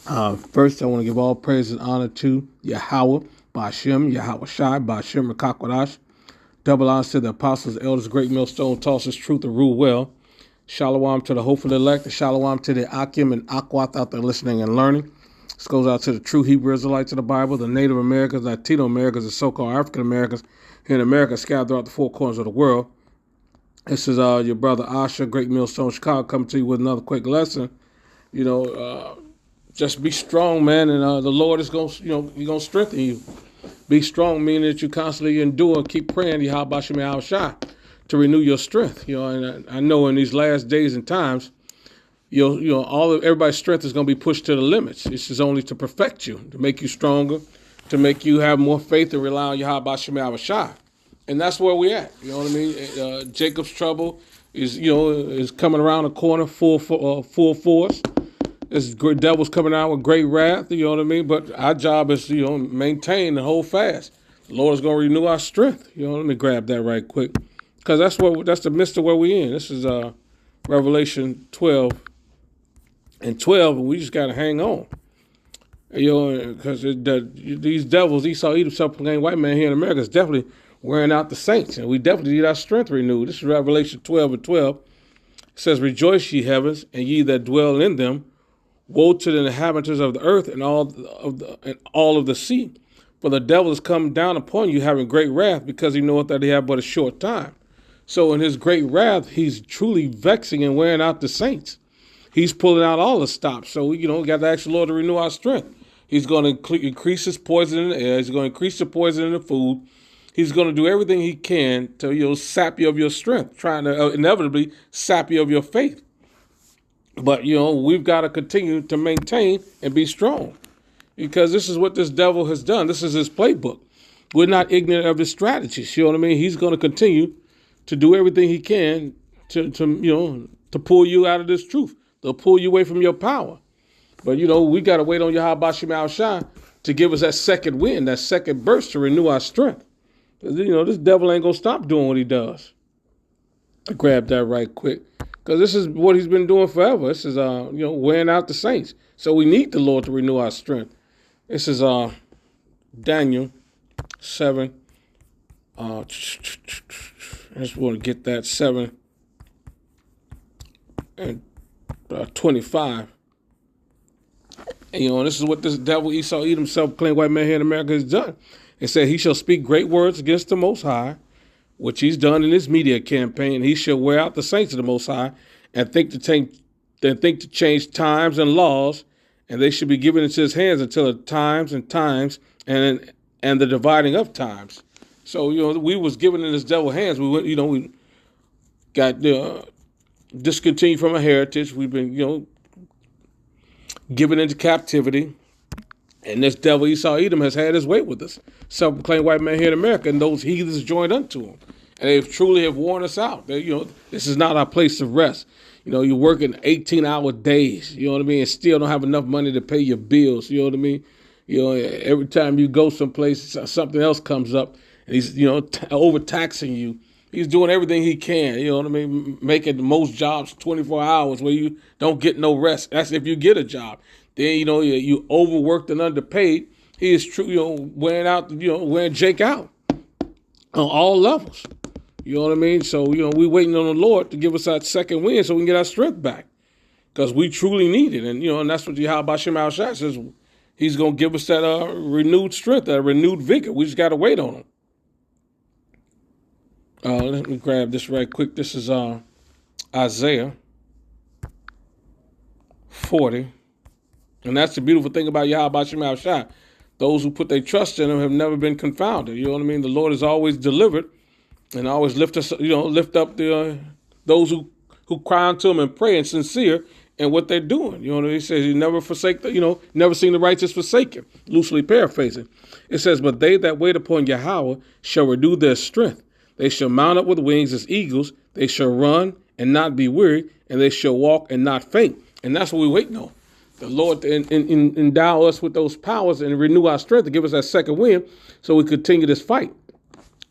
First, I want to give all praise and honor to Yahawah, bahasham, Yahawashi, bahasham, Rakakwadash. Double honors to the apostles, elders, great millstone, tosses truth and rule well. Shalom to the hopeful elect, shalom to the Akim and Akwath out there listening and learning. This goes out to the true Hebrew Israelites of the Bible, the Native Americans, Latino Americans, the so-called African Americans here in America scattered throughout the four corners of the world. This is your brother Asha, Great Millstone, Chicago, coming to you with another quick lesson. Just be strong, man, and the Lord is going to, He's going to strengthen you. Be strong, meaning that you constantly endure, keep praying, Yahawashi, to renew your strength. And I know in these last days and times, everybody's strength is going to be pushed to the limits. This is only to perfect you, to make you stronger, to make you have more faith and rely on Yahawashi. And that's where we're at. You know what I mean? Jacob's trouble is coming around the corner full force. This devil's coming out with great wrath, you know what I mean? But our job is, maintain and hold fast. The Lord is going to renew our strength. Let me grab that right quick. Because that's the midst of where we're in. This is Revelation 12 and 12, and we just got to hang on. Because these devils, Esau, Edom, self-proclaimed white man here in America is definitely wearing out the saints, and we definitely need our strength renewed. This is Revelation 12 and 12. It says, "Rejoice, ye heavens, and ye that dwell in them. Woe to the inhabitants of the earth and all of the sea, for the devil is come down upon you, having great wrath, because he knoweth that he have but a short time." So in his great wrath, he's truly vexing and wearing out the saints. He's pulling out all the stops. So we got to ask the Lord to renew our strength. He's going to increase his poison in the air. He's going to increase the poison in the food. He's going to do everything he can to sap you of your strength, trying to inevitably sap you of your faith. But, we've got to continue to maintain and be strong, because this is what this devil has done. This is his playbook. We're not ignorant of his strategies. You know what I mean? He's going to continue to do everything he can to pull you out of this truth, to pull you away from your power. But, we got to wait on Yahawashi to give us that second wind, that second burst to renew our strength. This devil ain't going to stop doing what he does. I grab that right quick. Because this is what he's been doing forever. This is, wearing out the saints. So we need the Lord to renew our strength. This is Daniel 7. I just want to get that 7 and 25. And, this is what this devil, Esau, Edom, self-proclaimed white man here in America has done. It said, "He shall speak great words against the Most High," which he's done in his media campaign. "He shall wear out the saints of the Most High, and think to change times and laws, and they should be given into his hands until the times and the dividing of times." So we was given in this devil's hands. We went, we got discontinued from our heritage. We've been given into captivity, and this devil Esau Edom has had his way with us. Self-proclaimed white man here in America, and those heathens joined unto him. And they truly have worn us out. This is not our place of rest. You're working 18-hour days, you know what I mean, and still don't have enough money to pay your bills, you know what I mean? Every time you go someplace, something else comes up, and he's, overtaxing you. He's doing everything he can, you know what I mean, making most jobs 24 hours where you don't get no rest. That's if you get a job. Then, you overworked and underpaid. He is true, wearing Jake out on all levels. You know what I mean? So, we waiting on the Lord to give us that second wind so we can get our strength back, because we truly need it. And, that's what Yahawashi says. He's going to give us that renewed strength, that renewed vigor. We just got to wait on him. Let me grab this right quick. This is Isaiah 40. And that's the beautiful thing about Yahawashi. Those who put their trust in him have never been confounded. You know what I mean? The Lord has always delivered and always lift up those who cry unto him and pray and sincere in what they're doing. You know what I mean? He says he never forsake never seen the righteous forsaken. Loosely paraphrasing. It says, "But they that wait upon Yahawah shall renew their strength. They shall mount up with wings as eagles. They shall run and not be weary, and they shall walk and not faint." And that's what we're waiting on. The Lord endow us with those powers and renew our strength to give us that second wind so we continue this fight.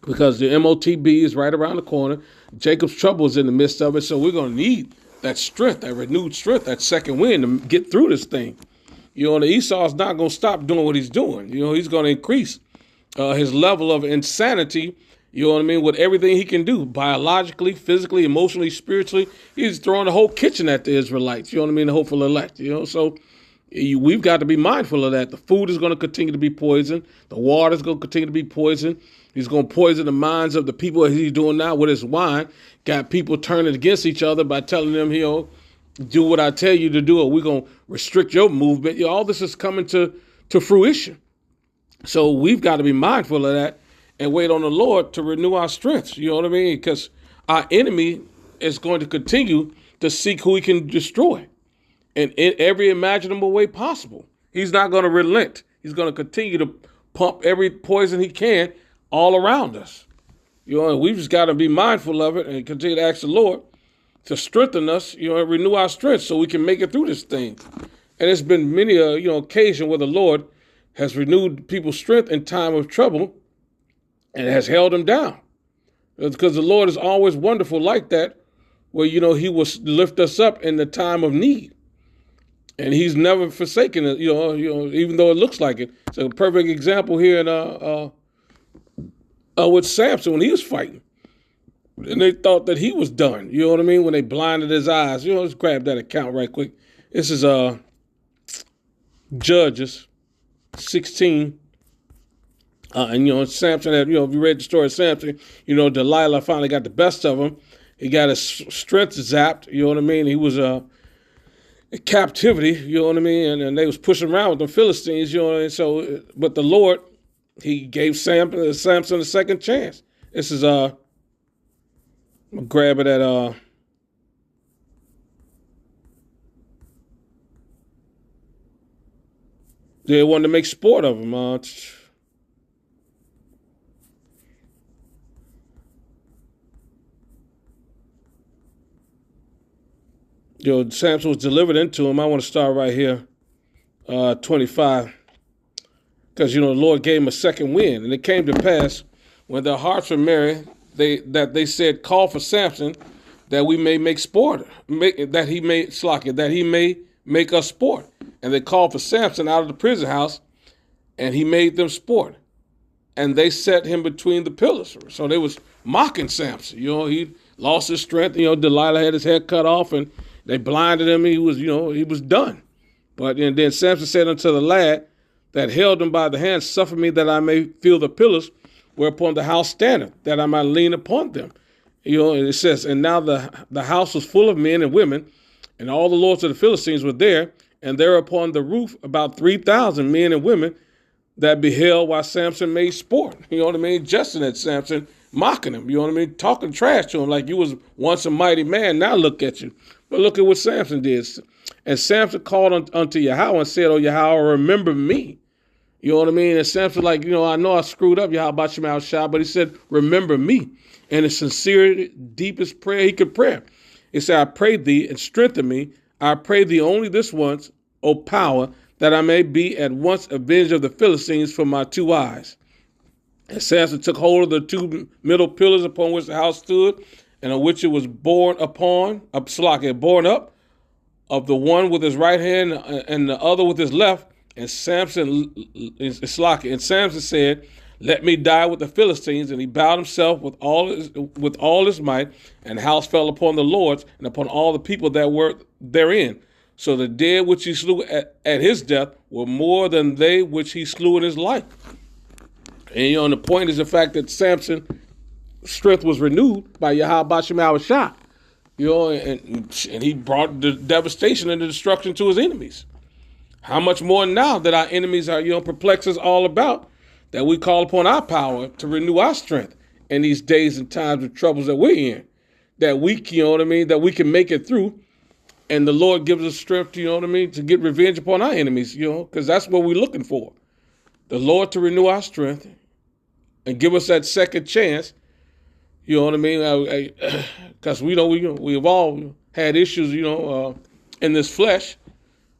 Because the MOTB is right around the corner. Jacob's trouble is in the midst of it. So we're going to need that strength, that renewed strength, that second wind to get through this thing. You know, the Esau's not going to stop doing what he's doing. You know, he's going to increase his level of insanity, you know what I mean, with everything he can do, biologically, physically, emotionally, spiritually. He's throwing the whole kitchen at the Israelites, you know what I mean, the hopeful elect, you know. So we've got to be mindful of that. The food is going to continue to be poisoned. The water is going to continue to be poisoned. He's going to poison the minds of the people as he's doing now with his wine. Got people turning against each other by telling them, you know, do what I tell you to do, or we're going to restrict your movement. You know, all this is coming to fruition. So we've got to be mindful of that and wait on the Lord to renew our strength. You know what I mean? Because our enemy is going to continue to seek who he can destroy in every imaginable way possible. He's not going to relent. He's going to continue to pump every poison he can all around us. You know, and we've just got to be mindful of it and continue to ask the Lord to strengthen us, you know, and renew our strength so we can make it through this thing. And it's been many a, you know, occasion where the Lord has renewed people's strength in time of trouble and has held them down. Because the Lord is always wonderful like that, where, you know, he will lift us up in the time of need. And he's never forsaken it, you know, even though it looks like it. It's a perfect example here in with Samson when he was fighting. And they thought that he was done. You know what I mean? When they blinded his eyes. You know, let's grab that account right quick. This is Judges 16. And, you know, Samson had, you know, if you read the story of Samson, you know, Delilah finally got the best of him. He got his strength zapped. You know what I mean? He was in captivity. You know what I mean? And they was pushing around with the Philistines. You know what I mean? So, but the Lord, he gave Samson a second chance. This is I'm gonna grab it at they wanted to make sport of him. You know, Samson was delivered into him. I want to start right here, 25. Because, you know, the Lord gave him a second wind. And it came to pass, when their hearts were merry, they said, call for Samson, that we may make sport, that he may make us sport. And they called for Samson out of the prison house, and he made them sport. And they set him between the pillars. So they was mocking Samson. You know, he lost his strength. You know, Delilah had his head cut off, and they blinded him. He was done. But and then Samson said unto the lad that held him by the hand, suffer me that I may feel the pillars whereupon the house standeth, that I might lean upon them. You know, and it says, and now the house was full of men and women, and all the lords of the Philistines were there, and there upon the roof about 3,000 men and women that beheld while Samson made sport. You know what I mean? Jesting at Samson, mocking him, you know what I mean? Talking trash to him like you was once a mighty man, now look at you. But look at what Samson did. And Samson called unto Yahawah and said, oh, Yahawah, remember me. You know what I mean? And Samson like, you know I screwed up, Yahawashi, but he said, remember me. And the sincere, deepest prayer he could pray. He said, I pray thee and strengthen me. I pray thee only this once, O power, that I may be at once avenged of the Philistines from my two eyes. And Samson took hold of the two middle pillars upon which the house stood, and on which it was borne up, of the one with his right hand and the other with his left. And Samson said, let me die with the Philistines. And he bowed himself with all his might, and the house fell upon the lords and upon all the people that were therein. So the dead which he slew at his death were more than they which he slew in his life. And you know, and the point is the fact that Samson's strength was renewed by Yahawashi. You know, and he brought the devastation and the destruction to his enemies. How much more now that our enemies are, you know, perplex us all about, that we call upon our power to renew our strength in these days and times of troubles that we're in, that we, you know what I mean, that we can make it through, and the Lord gives us strength, you know what I mean, to get revenge upon our enemies, you know, because that's what we're looking for. The Lord to renew our strength and give us that second chance, you know what I mean, because we've all had issues, you know, in this flesh.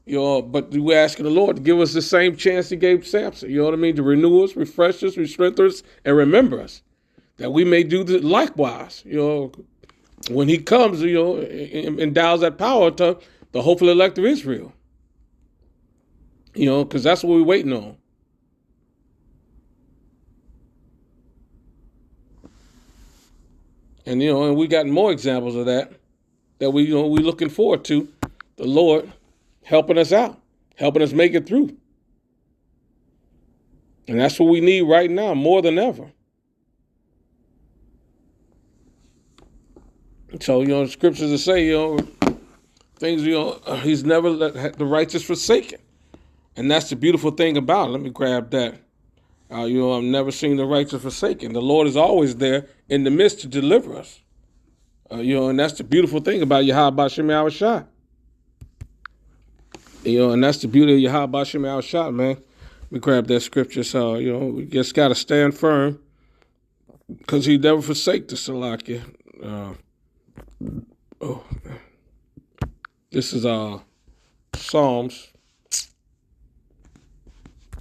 You know, but we're asking the Lord to give us the same chance he gave Samson, you know what I mean, to renew us, refresh us, strengthen us, and remember us, that we may do likewise, you know, when he comes, you know, endows that power to the hopeful elect of Israel. because that's what we're waiting on. And and we got more examples of that we we looking forward to. The Lord helping us out, helping us make it through. And that's what we need right now more than ever. So, the scriptures that say, things, he's never let the righteous forsaken. And that's the beautiful thing about it. Let me grab that. I've never seen the righteous forsaken. The Lord is always there in the midst to deliver us. And that's the beautiful thing about Yahawashi. And that's the beauty of Yahawashi, man. Let me grab that scripture. So, we just got to stand firm because he never forsake the Salakia. This is Psalms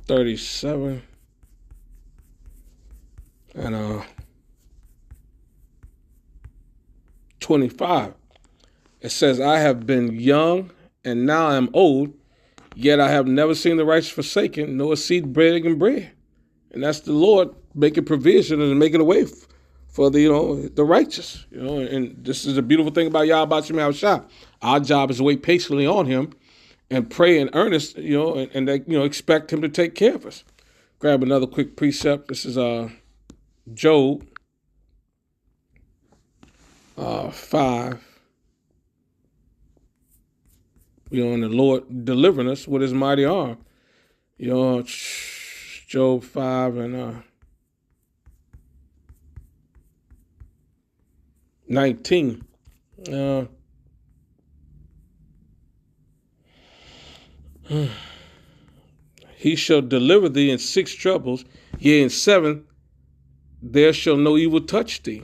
37 and 25. It says, I have been young and now I am old, yet I have never seen the righteous forsaken, nor a seed breaking bread. And that's the Lord making provision and making a way for the the righteous. And this is the beautiful thing about Yahawashi. Our job is to wait patiently on him and pray in earnest, and expect him to take care of us. Grab another quick precept. This is Job 5. And the Lord delivering us with his mighty arm. Job 5 and 19. He shall deliver thee in 6 troubles, yea, in 7 there shall no evil touch thee.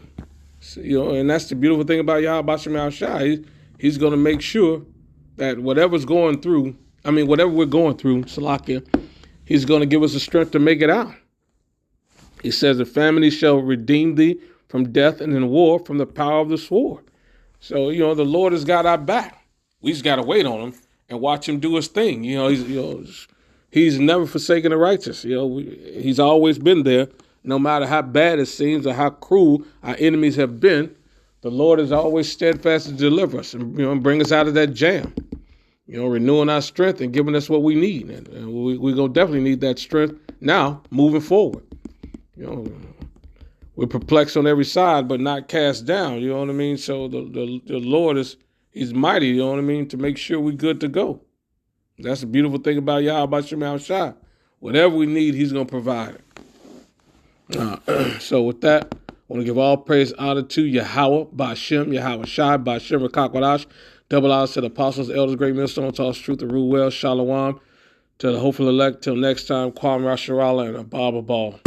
So, and that's the beautiful thing about Yahawashi. He's going to make sure that whatever we're going through, Salakia, he's going to give us the strength to make it out. He says, the family shall redeem thee from death and in war from the power of the sword. So, the Lord has got our back. We just got to wait on him and watch him do his thing. He's never forsaken the righteous. He's always been there, no matter how bad it seems or how cruel our enemies have been. The Lord is always steadfast to deliver us and bring us out of that jam. Renewing our strength and giving us what we need. And we're going to definitely need that strength now, moving forward. We're perplexed on every side, but not cast down. You know what I mean? So the Lord he's mighty, you know what I mean, to make sure we're good to go. That's the beautiful thing about Yahawashi. Whatever we need, he's going to provide it. So with that, I want to give all praise, honor to Yahawah, bahasham, Yahawashi, bahasham, Rakakwadash. Double honors to the apostles, elders, great millstone, taught us truth and rule well. Shalom to the hopeful elect. Till next time, Kwam Rasharala and Ababa Ball.